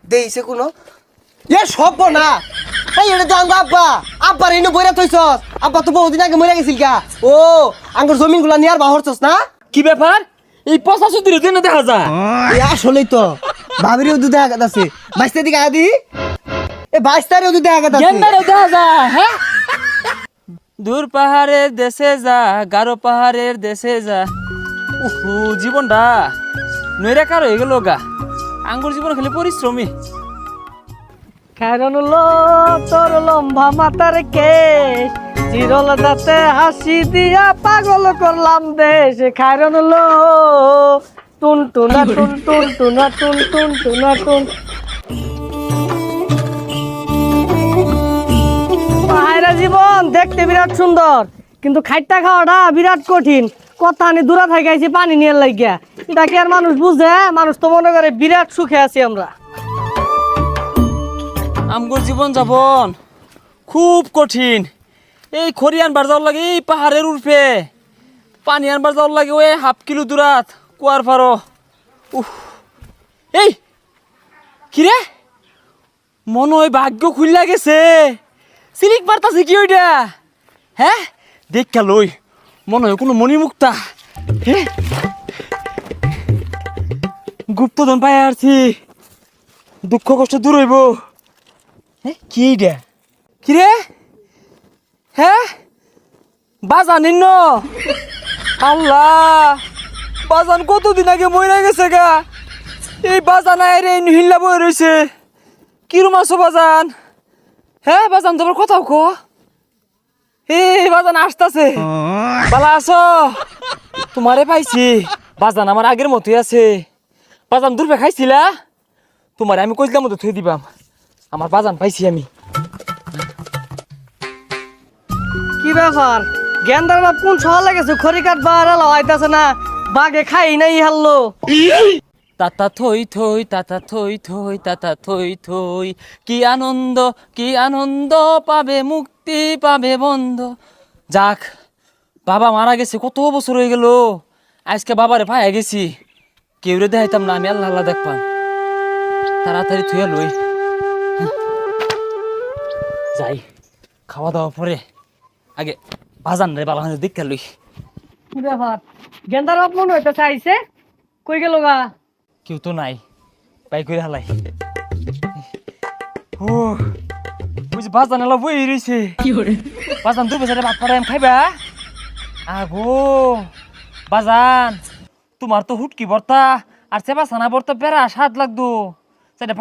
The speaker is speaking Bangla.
দেইছে কোনো এ সব না এই এটা তো আঙ্গ আব্বা আব্বার এনে বইরা থইছস আব্বা তো বহুদিন আগে মরে গেছিল গা ও আঙ্গুর জমিনগুলা নিয়ার বাহরছস না কি ব্যাপার এই 85 দিনের দিন দেখা যায় এই আসলেই তো ভাবিরও দুধ দেখা আছে বাইশটা দিকে আদি এ বাইশটারও দুধ দেখা আছে গেন্দারও দেখা যায় হ্যাঁ দূর পাহাড়ের দেশে যা গারো পাহাড়ের দেশে যা উহু জীবনটা নইরা কার হয়ে গেল গা আঙ্গুর জীবন খালি পরিশ্রমী কারণ তোর লম্বা মাতার কেশ চিরল দাঁতে হাসি দিয়া পাগল করলাম দেশ কারণ টুন টুনা টুন টুন টুনা টুন টুন টুনা টুন পাহাড়া জীবন দেখতে বিরাট সুন্দর কিন্তু খাইটা খাওয়াটা বিরাট কঠিন কথা আনি দূরা থাকাইছি পানি নিয়ে লাগিয়া এটা কি আর মানুষ বুঝে মানুষ তো মনে করে বিরাট সুখে আছি আমরা আমগুর জীবন যাপন খুব কঠিন এই খড়ি আনবার যাওয়ার লাগে এই পাহাড়ের উর্ফে পানি আনবার যাওয়ার লাগে ওই 1/2 কিলো দূরাত কুয়ার পারো উহ এই কিরে মনে হয় ভাগ্য খুললা গেছে সিলিক বার্তাছে কি ওইটা হ্যাঁ দেখা লই মনে হয় কোনো মণিমুক্তা হ্যাঁ গুপ্তধন পাই আসছি দুঃখ কষ্ট দূর হইব কি এইটা কিরে হ্যাঁ বাজান নিন্ন আল্লাহ বাজান কতদিন আগে মরে গেছে গা এই বাজান আইরে হিল্লা বই রয়েছে কিরম আছো বাজান হ্যাঁ বাজান তোমার কোথাও কো এই বাজান আসতেছে বালা আছো তোমারে পাইছি বাজান আমার আগের মতোই আছে বাজান দূরবে খাইছিলা তোমারে আমি কইলাম মতো থুই দিবাম আমার বাজান পাইছি আমি কি ব্যাপার গেন্দার বাপ কোন শহর লাগেছে খড়ি কাটবা আর লাইতাছে না বাগে খাই নাই হারলো তাতা থই থই তাতা থই থই তাতা থই থই কি আনন্দ পাবে মুক্তি পাবে বন্ধ যাক বাবা মারা গেছে কত বছর হয়ে গেল আজকে বাবারে পাইয়া গেছি কেউ রে দেখাইতাম না আমি আল্লাহ আল্লাহ দেখবাম তাড়াতাড়ি থুয়া লই যাই খাওয়া দাওয়া পরে আগে বাজান রে বালা দেখা লই কি ব্যাপার গেন্দার বাপ মনে হইতে চাইছে কই গেল গা কেউ তো নাই বাই করে হালাই ও বুঝি বাজান এলা বই রইছে বাজান তুই বেচারে ভাত পাড়ায় খাইবা আগো বাজান তোমার তো হুটকি ভর্তা আর চেপা ছানা ভর্তা বেড়া স্বাদ লাগতো সেটা